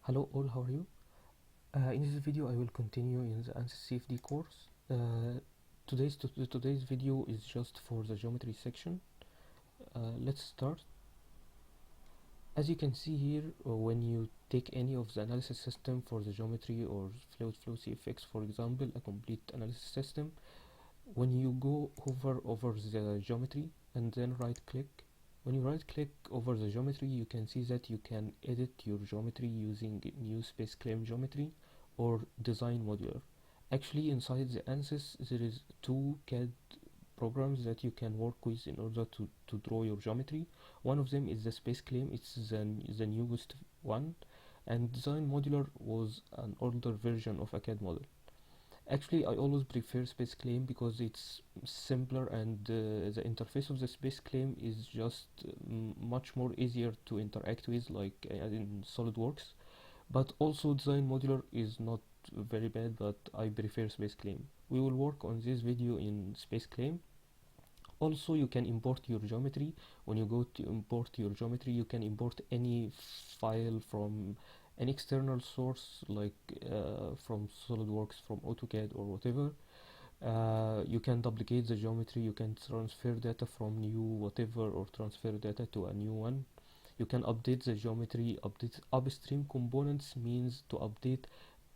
Hello all, how are you? In this video I will continue in the ANSYS CFD course. Today's video is just for the geometry section. Let's start. As you can see here, when you take any of the analysis system for the geometry or fluid flow CFX, for example, a complete analysis system, when you go hover over the geometry and then right click, when you right click over the geometry, you can see that you can edit your geometry using new SpaceClaim geometry or design modular. Actually, inside the ANSYS there is two CAD programs that you can work with in order to draw your geometry. One of them is the SpaceClaim, it's the newest one, and design modular was an older version of a CAD model. Actually, I always prefer SpaceClaim because it's simpler and the interface of the SpaceClaim is just much more easier to interact with, like in SolidWorks. But also Design Modular is not very bad, but I prefer SpaceClaim. We will work on this video in SpaceClaim. Also, you can import your geometry. When you go to import your geometry, you can import any file from an external source, like from SolidWorks, from AutoCAD or whatever. You can duplicate the geometry, you can transfer data from new whatever or transfer data to a new one. You can update the geometry. Update upstream components means to update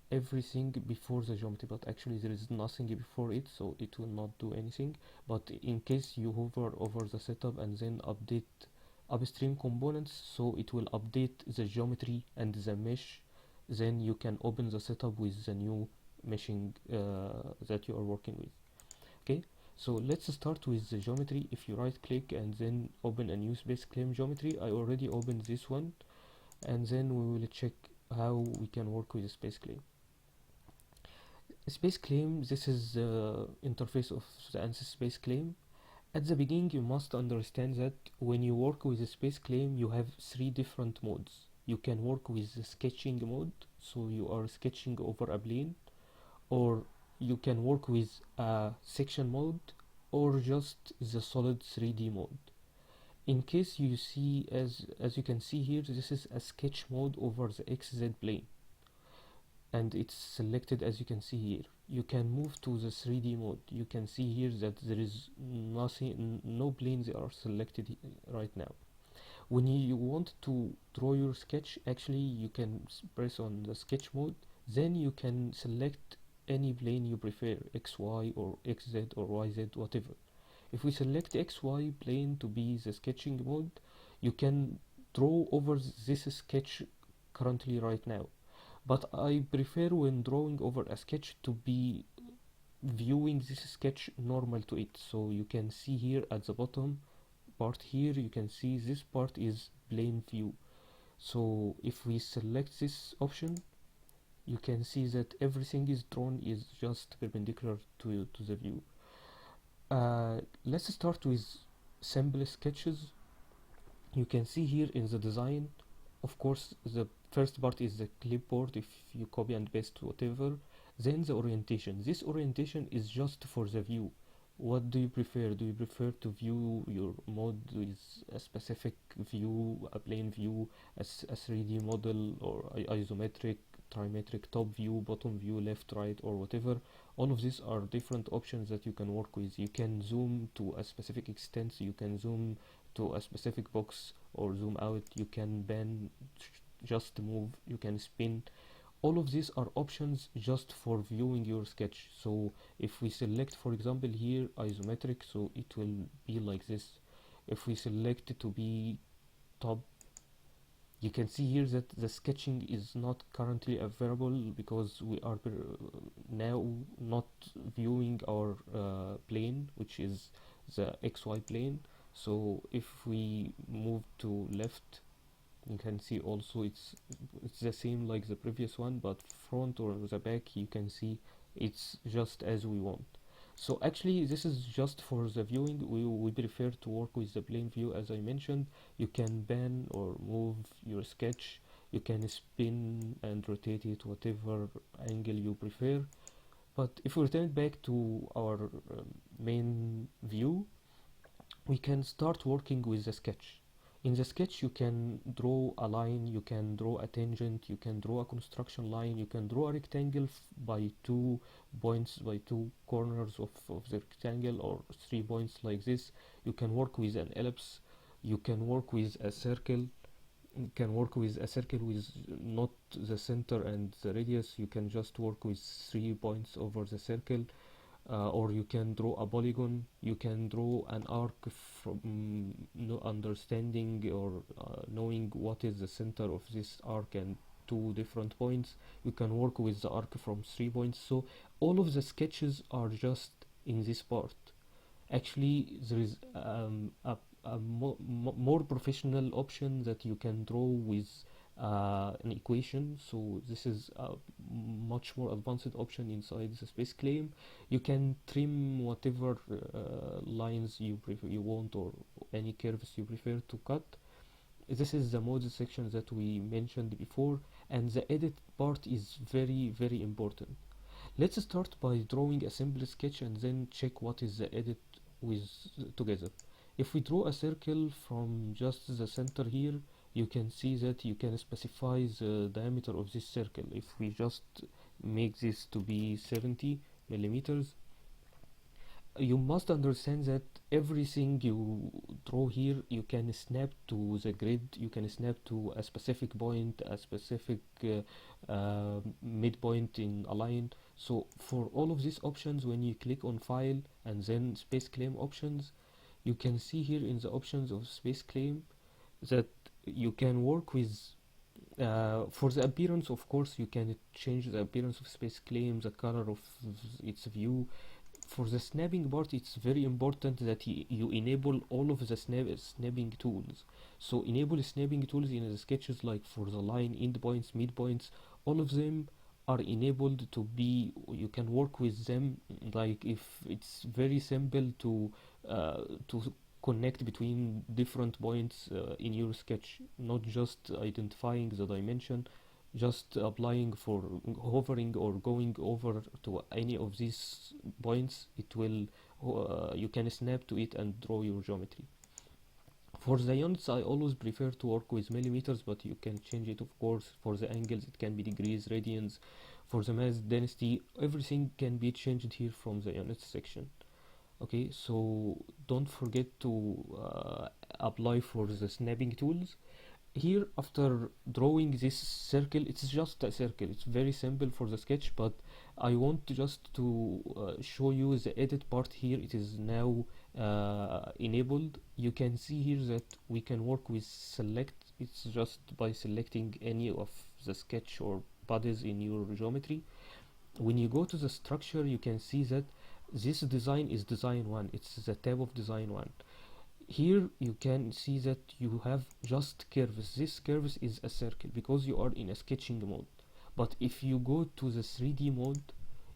everything before the geometry, but actually there is nothing before it, so it will not do anything. But in case you hover over the setup and then update upstream components, so it will update the geometry and the mesh, then you can open the setup with the new meshing that you are working with. Okay, so let's start with the geometry. If you right click and then open a new SpaceClaim geometry, I already opened this one, and then we will check how we can work with SpaceClaim. SpaceClaim, this is the interface of the ANSYS SpaceClaim. At the beginning, you must understand that when you work with a SpaceClaim, you have three different modes. You can work with the sketching mode, so you are sketching over a plane, or you can work with a section mode, or just the solid 3D mode. In case you see, as you can see here, this is a sketch mode over the XZ plane, and it's selected as you can see here. You can move to the 3D mode. You can see here that there is nothing, no planes are selected right now. When you want to draw your sketch, actually you can press on the sketch mode, then you can select any plane you prefer, XY or XZ or YZ, whatever. If we select XY plane to be the sketching mode, you can draw over this sketch currently right now. But I prefer when drawing over a sketch to be viewing this sketch normal to it. So you can see here at the bottom part here, you can see this part is plane view. So if we select this option, you can see that everything is drawn is just perpendicular to the view. Let's start with simple sketches. You can see here in the design, of course, the first part is the clipboard, if you copy and paste whatever. Then the orientation. This orientation is just for the view. What do you prefer? Do you prefer to view your mod with a specific view, a plane view, a 3D model, or isometric, trimetric, top view, bottom view, left, right, or whatever? All of these are different options that you can work with. You can zoom to a specific extent, you can zoom to a specific box or zoom out, you can bend, just move, you can spin. All of these are options just for viewing your sketch. So if we select, for example, here isometric, so it will be like this. If we select it to be top, you can see here that the sketching is not currently available because we are now not viewing our plane, which is the XY plane. So if we move to left, you can see also it's the same like the previous one, but front or the back, you can see it's just as we want. So actually this is just for the viewing. We prefer to work with the plane view. As I mentioned, you can bend or move your sketch, you can spin and rotate it whatever angle you prefer. But if we return back to our main view, we can start working with the sketch. In the sketch you can draw a line, you can draw a tangent, you can draw a construction line, you can draw a rectangle by 2 points, by 2 corners of the rectangle, or 3 points like this. You can work with an ellipse, you can work with a circle, you can work with a circle with not the center and the radius. You can just work with 3 points over the circle, or you can draw a polygon, you can draw an arc from no understanding or knowing what is the center of this arc and 2 different points. You can work with the arc from 3 points. So all of the sketches are just in this part. Actually, there is a more professional option that you can draw with an equation. So this is a much more advanced option inside the SpaceClaim. You can trim whatever lines you want, or any curves you prefer to cut. This is the models section that we mentioned before, and the edit part is very important. Let's start by drawing a simple sketch and then check what is the edit with together. If we draw a circle from just the center here, you can see that you can specify the diameter of this circle. If we just make this to be 70 millimeters, you must understand that everything you draw here you can snap to the grid, you can snap to a specific point, a specific midpoint in a line. So for all of these options, when you click on file and then SpaceClaim options, you can see here in the options of SpaceClaim that you can work with for the appearance. Of course, you can change the appearance of SpaceClaim, the color of its view. For the snapping part, it's very important that you enable all of the snapping tools. So enable snapping tools in the sketches, like for the line, endpoints, midpoints, all of them are enabled to be, you can work with them. Like if it's very simple to connect between different points in your sketch, not just identifying the dimension, just applying for hovering or going over to any of these points. It will you can snap to it and draw your geometry. For the units, I always prefer to work with millimeters, but you can change it, of course. For the angles, it can be degrees, radians. For the mass density, everything can be changed here from the units section. Okay, so don't forget to apply for the snapping tools. Here, after drawing this circle, it's just a circle, it's very simple for the sketch, but I want just to show you the edit part. Here it is now enabled. You can see here that we can work with select. It's just by selecting any of the sketch or bodies in your geometry. When you go to the structure, you can see that this design is design 1, it's the tab of design 1. Here you can see that you have just curves. This curves is a circle because you are in a sketching mode. But if you go to the 3D mode,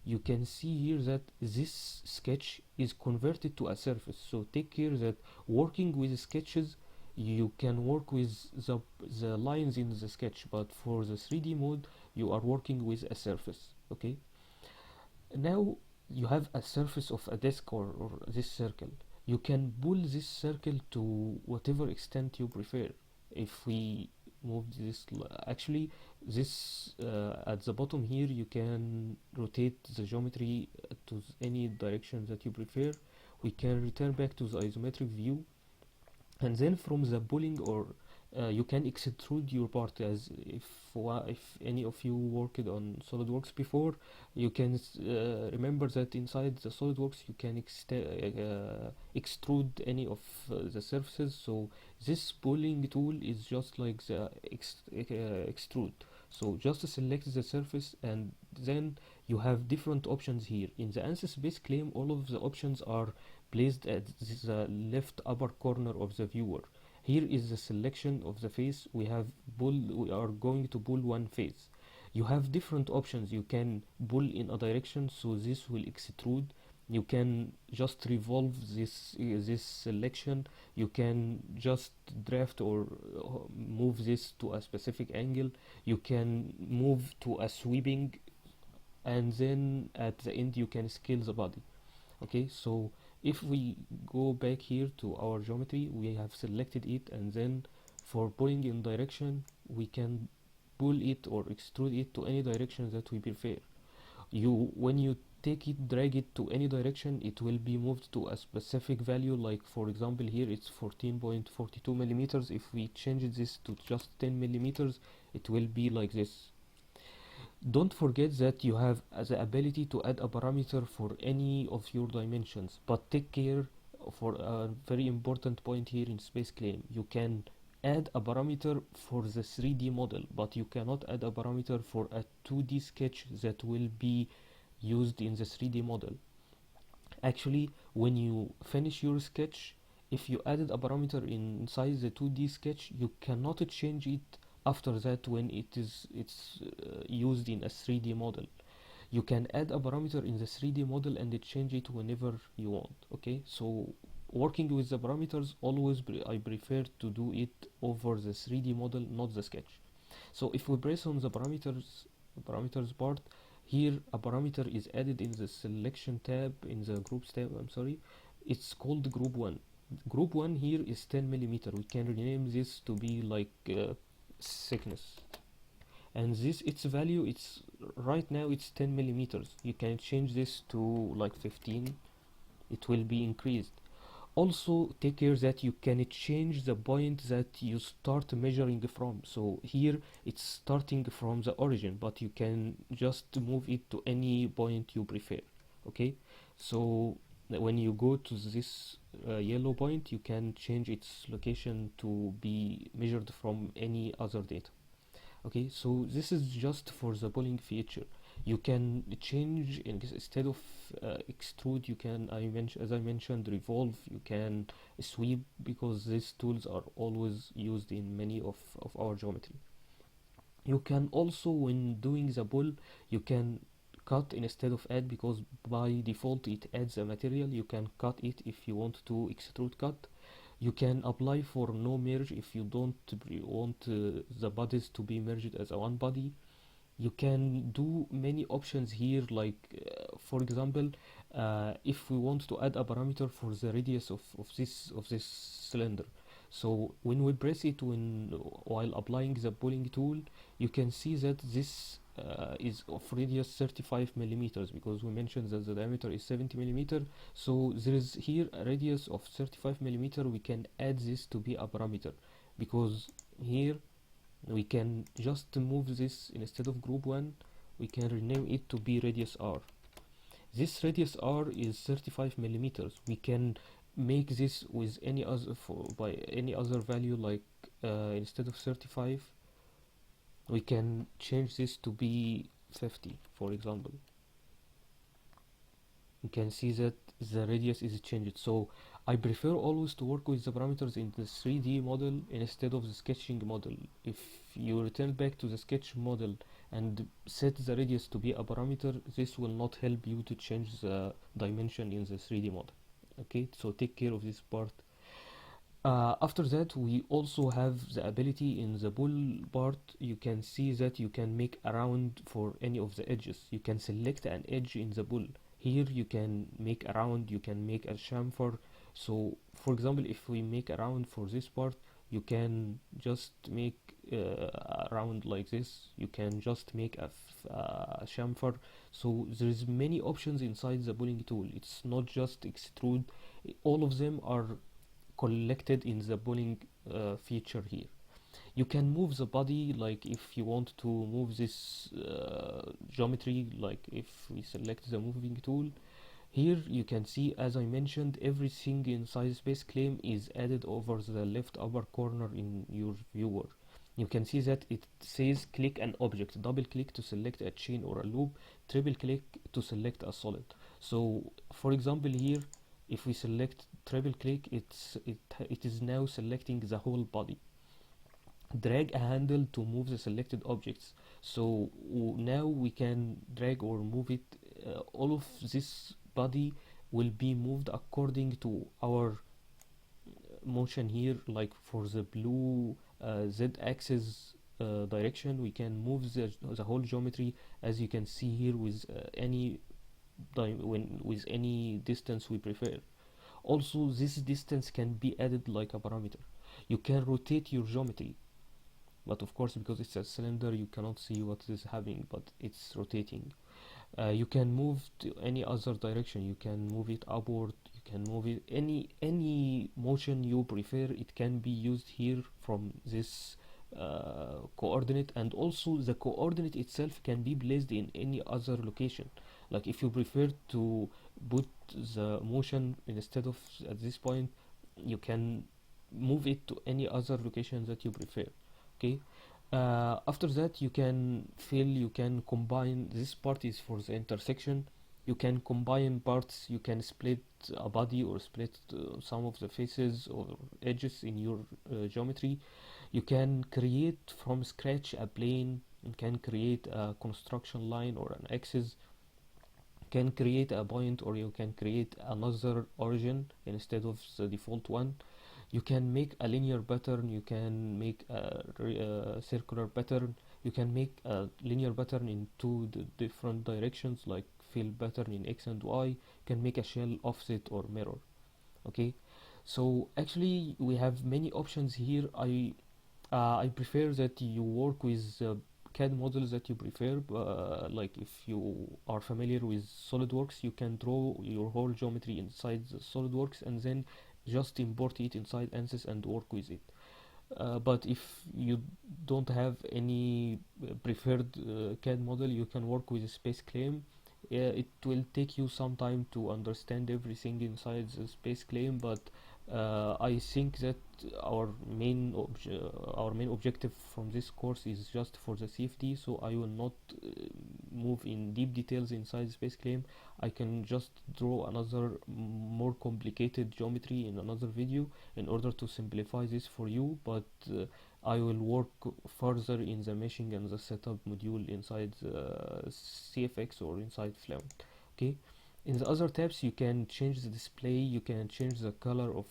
you can see here that this sketch is converted to a surface. So take care that working with sketches, you can work with the lines in the sketch, but for the 3D mode, you are working with a surface. Okay. Now you have a surface of a disc, or this circle. You can pull this circle to whatever extent you prefer. If we move this, actually this at the bottom here, you can rotate the geometry to any direction that you prefer. We can return back to the isometric view, and then from the pulling, or you can extrude your part. As if any of you worked on SolidWorks before, you can remember that inside the SolidWorks you can extrude any of the surfaces. So this pulling tool is just like the extrude. So just select the surface, and then you have different options here. In the ANSYS SpaceClaim, all of the options are placed at the left upper corner of the viewer. Here is the selection of the face. We are going to pull one face. You have different options. You can pull in a direction, so this will extrude. You can just revolve this selection. You can just draft or move this to a specific angle. You can move to a sweeping, and then at the end you can scale the body. Okay, so if we go back here to our geometry, we have selected it, and then For pulling in direction, we can pull it or extrude it to any direction that we prefer. When you take it, drag it to any direction, it will be moved to a specific value. Like for example here it's 14.42 millimeters. If we change this to just 10 millimeters, it will be like this. Don't forget that you have the ability to add a parameter for any of your dimensions, but take care for a very important point here in SpaceClaim. You can add a parameter for the 3D model, but you cannot add a parameter for a 2D sketch that will be used in the 3D model. Actually, when you finish your sketch, if you added a parameter inside the 2D sketch, you cannot change it after that when it's used in a 3D model. You can add a parameter in the 3D model and change it whenever you want. Okay, so working with the parameters, always I prefer to do it over the 3D model, not the sketch. So if we press on the parameters part, here a parameter is added in the selection tab, in the groups tab, I'm sorry. It's called group 1. Group 1 here is 10 millimeter. We can rename this to be like thickness, and this its value, it's right now it's 10 millimeters. You can change this to like 15, it will be increased. Also take care that you can change the point that you start measuring from. So here it's starting from the origin, but you can just move it to any point you prefer. Okay, so when you go to this yellow point, you can change its location to be measured from any other data. Okay, so this is just for the pulling feature. You can change instead of extrude, you can, as I mentioned, revolve. You can sweep, because these tools are always used in many of our geometry. You can also, when doing the pull, you can cut instead of add, because by default it adds a material. You can cut it if you want to extrude cut. You can apply for no merge if you don't want the bodies to be merged as a one body. You can do many options here, like for example, if we want to add a parameter for the radius of this cylinder. So when we press it while applying the pulling tool, you can see that this is of radius 35 millimeters, because we mentioned that the diameter is 70 millimeter. So there is here a radius of 35 millimeter. We can add this to be a parameter, because here we can just move this. Instead of group 1, we can rename it to be radius R. This radius R is 35 millimeters. We can make this with any other by any other value, like instead of 35, we can change this to be 50, for example. You can see that the radius is changed. So I prefer always to work with the parameters in the 3D model instead of the sketching model. If you return back to the sketch model and set the radius to be a parameter, this will not help you to change the dimension in the 3D model. Okay, so take care of this part. After that, we also have the ability in the pull part. You can see that you can make a round for any of the edges. You can select an edge in the pull. Here you can make a round, you can make a chamfer. So for example, if we make a round for this part, you can just make a round like this. You can just make a chamfer. So there is many options inside the pulling tool. It's not just extrude. All of them are collected in the pulling feature here. You can move the body, like if you want to move this geometry, like if we select the moving tool. Here you can see, as I mentioned, everything inside SpaceClaim is added over the left upper corner in your viewer. You can see that it says click an object, double click to select a chain or a loop, triple click to select a solid. So for example here, if we select triple click, it is now selecting the whole body. Drag a handle to move the selected objects. So now we can drag or move it. All of this body will be moved according to our motion here. Like for the blue z-axis direction, we can move the whole geometry, as you can see here, with with any distance we prefer. Also, this distance can be added like a parameter. You can rotate your geometry, but of course because it's a cylinder you cannot see what is happening, but it's rotating. You can move to any other direction. You can move it upward, you can move it any motion you prefer. It can be used here from this coordinate, and also the coordinate itself can be placed in any other location. Like if you prefer to put the motion instead of at this point, you can move it to any other location that you prefer. Okay. After that you can fill, you can combine. This part is for the intersection. You can combine parts, you can split a body or split some of the faces or edges in your geometry. You can create from scratch a plane, you can create a construction line or an axis, you can create a point, or you can create another origin instead of the default one. You can make a linear pattern, you can make a circular pattern, you can make a linear pattern in two different directions, like fill pattern in x and y. You can make a shell, offset, or mirror. Okay, so actually we have many options here. I prefer that you work with CAD models that you prefer. Like if you are familiar with SolidWorks, you can draw your whole geometry inside the SolidWorks and then just import it inside ANSYS and work with it. But if you don't have any preferred CAD model, you can work with SpaceClaim. It will take you some time to understand everything inside the SpaceClaim, but I think that our main objective from this course is just for the CFD, so I will not move in deep details inside SpaceClaim. I can just draw another more complicated geometry in another video in order to simplify this for you, but I will work further in the meshing and the setup module inside CFX or inside Fluent. Okay. In the other tabs you can change the display, you can change the color of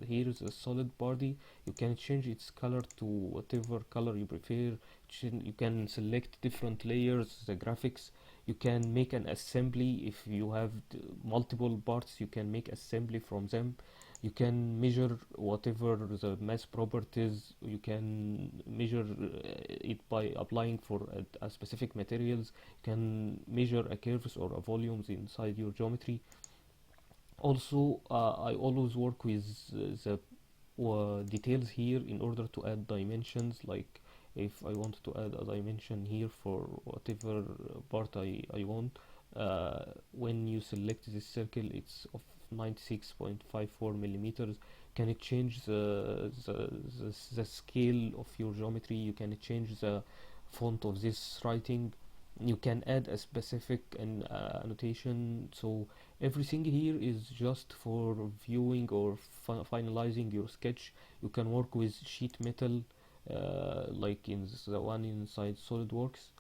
here the solid body. You can change its color to whatever color you prefer. You can select different layers, the graphics. You can make an assembly. If you have multiple parts, you can make assembly from them. You can measure whatever the mass properties. You can measure it by applying for a specific materials. You can measure a curves or a volumes inside your geometry. Also, I always work with the details here in order to add dimensions. Like if I want to add a dimension here for whatever part I want, when you select this circle, it's of 96.54 millimeters. Can it change the scale of your geometry? You can change the font of this writing. You can add a specific annotation. So everything here is just for viewing or finalizing your sketch. You can work with sheet metal, like in the one inside SolidWorks.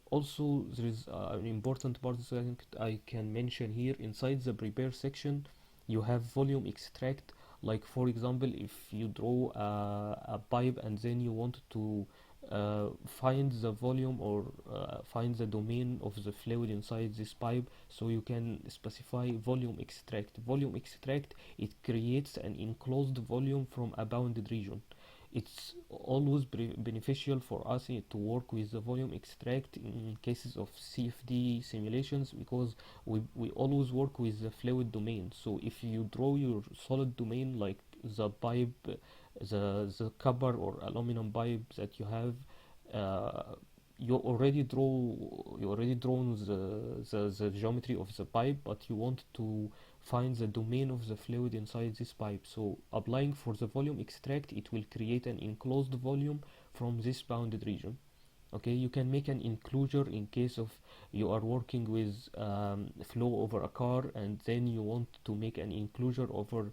Also, there is an important part that I can mention here. Inside the prepare section, you have volume extract. Like for example, if you draw a pipe and then you want to find the volume or find the domain of the fluid inside this pipe, so you can specify volume extract. Volume extract, it creates an enclosed volume from a bounded region. It's always beneficial for us to work with the volume extract in cases of CFD simulations, because we always work with the fluid domain. So if you draw your solid domain, like the pipe, the copper or aluminum pipe that you have, you already drawn the geometry of the pipe, but you want to find the domain of the fluid inside this pipe. So applying for the volume extract, it will create an enclosed volume from this bounded region. Okay, you can make an enclosure in case of you are working with flow over a car, and then you want to make an enclosure over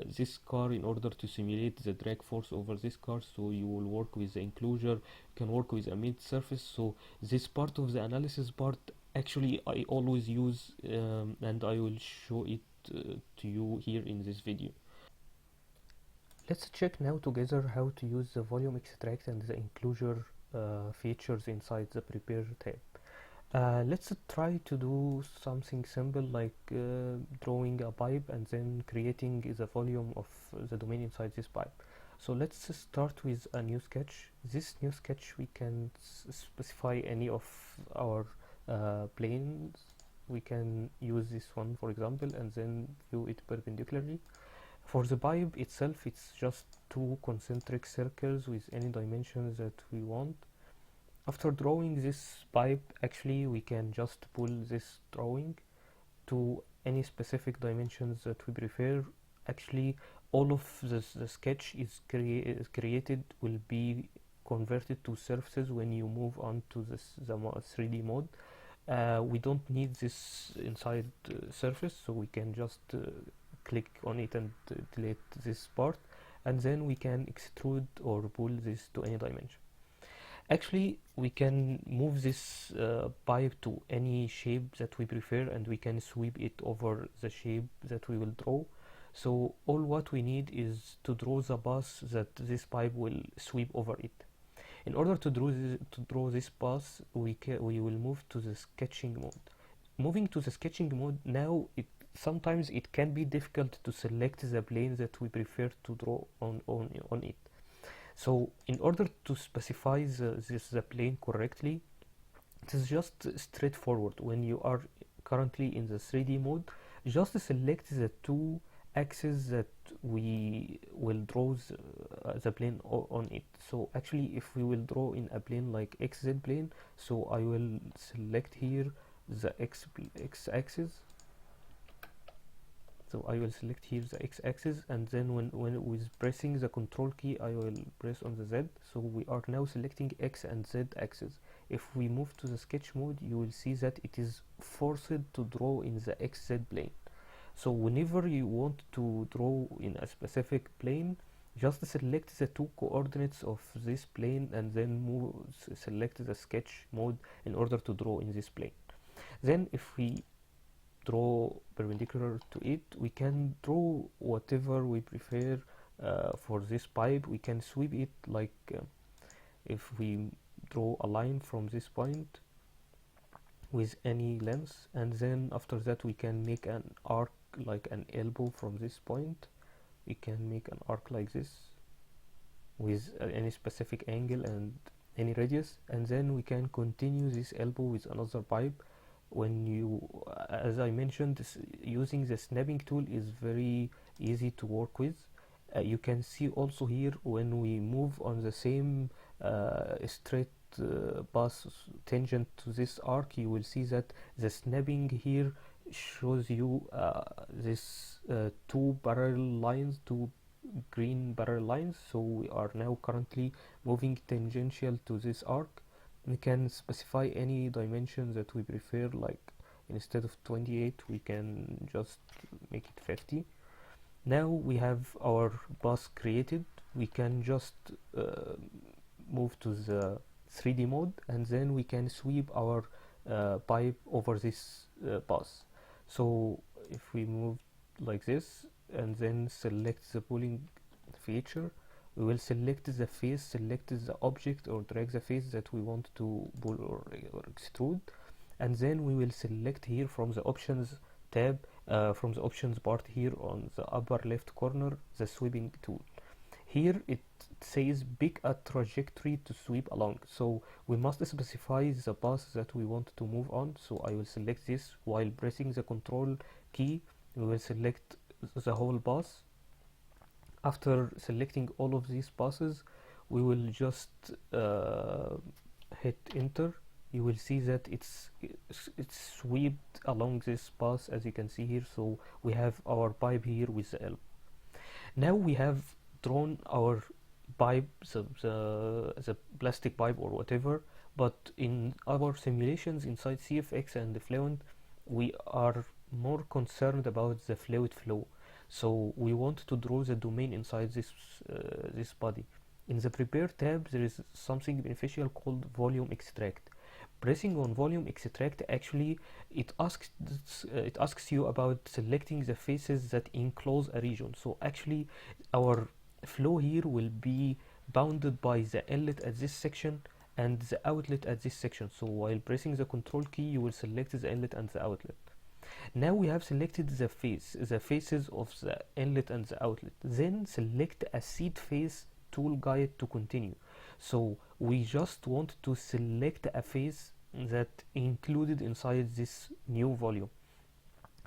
this car in order to simulate the drag force over this car. So you will work with the enclosure. You can work with a mid surface. So this part of the analysis part, actually I always use, and I will show it to you here in this video. Let's check now together how to use the volume extract and the enclosure features inside the prepare tab. Let's try to do something simple like drawing a pipe and then creating the volume of the domain inside this pipe. So let's start with a new sketch. This new sketch we can specify any of our planes. We can use this one for example and then view it perpendicularly. For the pipe itself, it's just two concentric circles with any dimensions that we want. After drawing this pipe, actually we can just pull this drawing to any specific dimensions that we prefer. Actually, all of the sketch is created will be converted to surfaces when you move on to the 3D mode. We don't need this inside surface, so we can just click on it and delete this part, and then we can extrude or pull this to any dimension. Actually, we can move this pipe to any shape that we prefer, and we can sweep it over the shape that we will draw. So all what we need is to draw the path that this pipe will sweep over it. In order to draw this path, we will move to the sketching mode. Moving to the sketching mode now, sometimes it can be difficult to select the plane that we prefer to draw on it. So in order to specify the plane correctly, it is just straightforward. When you are currently in the 3D mode, just select the two axes that we will draw the plane on it. So actually, if we will draw in a plane like XZ plane, so I will select here the X axis. So I will select here the X axis, and then when with pressing the control key I will press on the Z. So we are now selecting X and Z axis. If we move to the sketch mode, you will see that it is forced to draw in the XZ plane. So whenever you want to draw in a specific plane, just select the two coordinates of this plane and then select the sketch mode in order to draw in this plane. Then if we draw perpendicular to it, we can draw whatever we prefer. For this pipe, we can sweep it like if we draw a line from this point with any length, and then after that we can make an arc like an elbow from this point. We can make an arc like this with any specific angle and any radius, and then we can continue this elbow with another pipe. When you, as I mentioned, using the snapping tool is very easy to work with. You can see also here when we move on the same straight path tangent to this arc, you will see that the snapping here shows you this two parallel lines, two green parallel lines. So we are now currently moving tangential to this arc. We can specify any dimension that we prefer, like instead of 28 we can just make it 50. Now we have our path created. We can just move to the 3D mode, and then we can sweep our pipe over this path. So if we move like this and then select the pulling feature, we will select the face, select the object, or drag the face that we want to pull or extrude, and then we will select here from the options tab, from the options part here on the upper left corner, the sweeping tool. Here it says pick a trajectory to sweep along, so we must specify the path that we want to move on. So I will select this while pressing the control key. We will select the whole path. After selecting all of these passes, we will just hit enter. You will see that it's swept along this path, as you can see here. So we have our pipe here with the L. Now we have drawn our pipe, the plastic pipe or whatever, but in our simulations inside CFX and Fluent, we are more concerned about the fluid flow. So we want to draw the domain inside this body. In the prepare tab, there is something beneficial called volume extract. Pressing on volume extract, actually it asks you about selecting the faces that enclose a region. So actually our flow here will be bounded by the inlet at this section and the outlet at this section. So while pressing the control key, you will select the inlet and the outlet. Now we have selected the faces of the inlet and the outlet. Then select a seed face tool guide to continue. So we just want to select a face that included inside this new volume.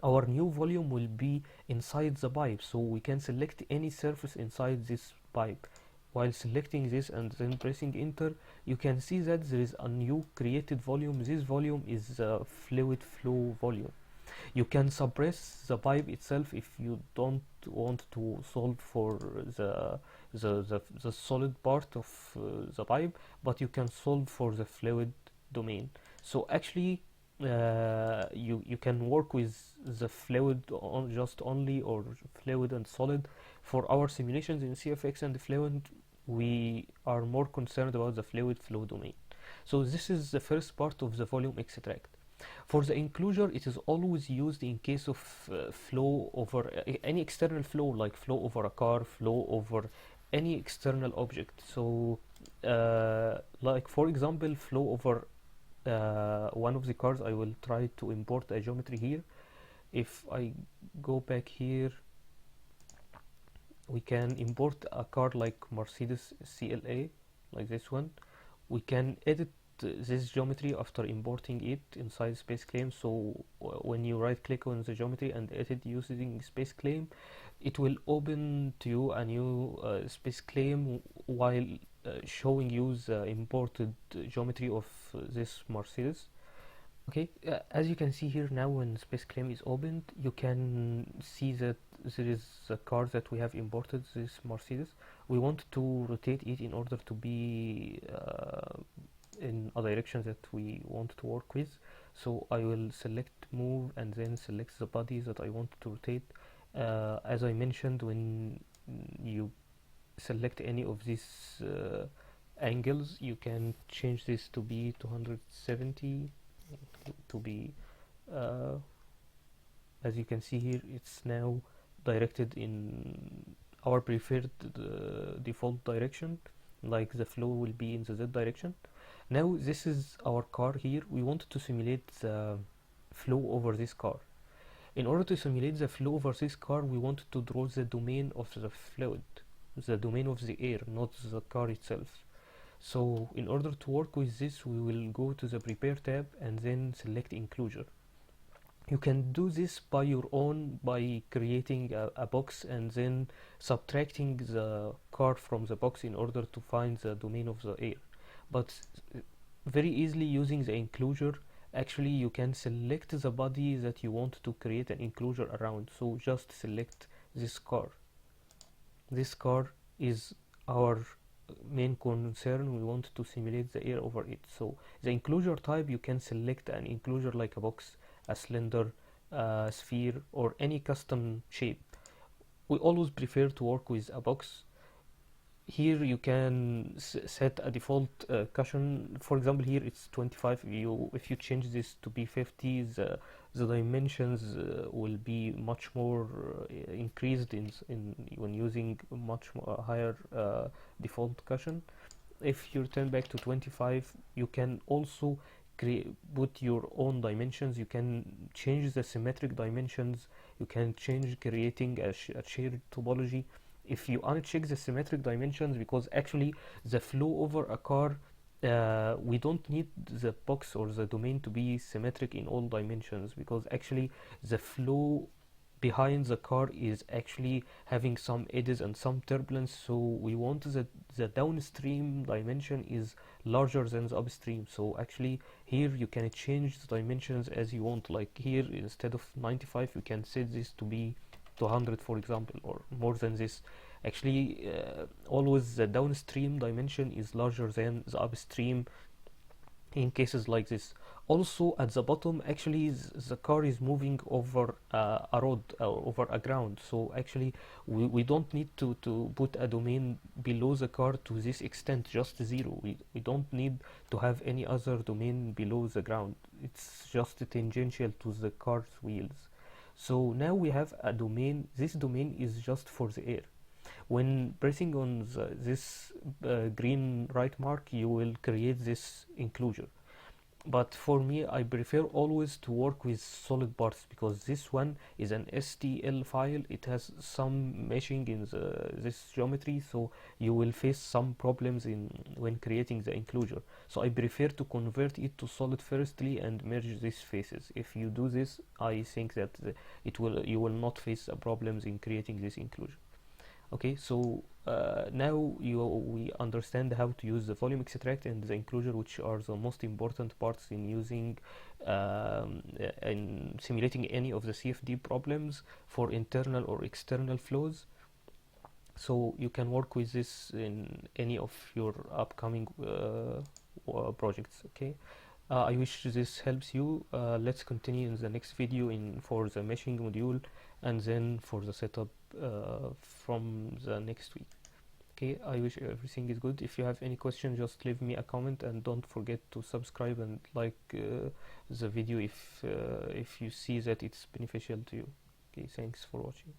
Our new volume will be inside the pipe, so we can select any surface inside this pipe. While selecting this and then pressing enter, you can see that there is a new created volume. This volume is the fluid flow volume. You can suppress the pipe itself if you don't want to solve for the solid part of the pipe, but you can solve for the fluid domain. So actually you can work with the fluid just only, or fluid and solid. For our simulations in CFX and fluid, we are more concerned about the fluid flow domain. So this is the first part of the volume extract. For the enclosure, it is always used in case of flow over any external flow, like flow over a car, flow over any external object. So like for example, flow over one of the cars. I will try to import a geometry here. If I go back here, we can import a car like Mercedes CLA, like this one. We can edit this geometry after importing it inside SpaceClaim. So when you right click on the geometry and edit using SpaceClaim, it will open to you a new SpaceClaim while showing you the imported geometry of this Mercedes. Okay, as you can see here now, when SpaceClaim is opened, you can see that there is a car that we have imported, this Mercedes. We want to rotate it in order to be in a direction that we want to work with. So I will select move and then select the body that I want to rotate. As I mentioned, when you select any of these angles, you can change this to be 270, to be as you can see here, it's now directed in our preferred default direction, like the flow will be in the Z direction. Now this is our car here. We want to simulate the flow over this car. In order to simulate the flow over this car, we want to draw the domain of the fluid, the domain of the air, not the car itself. So in order to work with this, we will go to the prepare tab and then select enclosure. You can do this by your own, by creating a box and then subtracting the car from the box in order to find the domain of the air. But very easily using the enclosure, actually you can select the body that you want to create an enclosure around. So just select this car. This car is our main concern. We want to simulate the air over it. So the enclosure type, you can select an enclosure like a box, a cylinder, sphere, or any custom shape. We always prefer to work with a box. Here you can set a default cushion. For example, here it's 25. If you change this to be 50, the dimensions will be much more increased in when using much more higher default cushion. If you turn back to 25, you can also put your own dimensions. You can change the symmetric dimensions. You can change creating a shared topology. If you uncheck the symmetric dimensions, because actually the flow over a car, we don't need the box or the domain to be symmetric in all dimensions, because actually the flow behind the car is actually having some edges and some turbulence. So we want the downstream dimension is larger than the upstream. So actually here you can change the dimensions as you want. Like here, instead of 95, you can set this to be 200, for example, or more than this. Actually always the downstream dimension is larger than the upstream in cases like this. Also at the bottom, actually the car is moving over a road or over a ground, so actually we don't need to put a domain below the car to this extent, just 0. We don't need to have any other domain below the ground. It's just tangential to the car's wheels. So now we have a domain. This domain is just for the air. When pressing on this green right mark, you will create this enclosure. But for me, I prefer always to work with solid parts, because this one is an STL file. It has some meshing in this geometry, so you will face some problems in when creating the enclosure. So I prefer to convert it to solid firstly and merge these faces. If you do this, I think that you will not face problems in creating this enclosure. Okay, so now we understand how to use the volume extract and the enclosure, which are the most important parts in using in simulating any of the CFD problems for internal or external flows. So you can work with this in any of your upcoming projects. Okay, I wish this helps you. Let's continue in the next video for the meshing module, and then for the setup from the next week. Okay, I wish everything is good. If you have any question, just leave me a comment, and don't forget to subscribe and like the video if you see that it's beneficial to you. Okay, thanks for watching.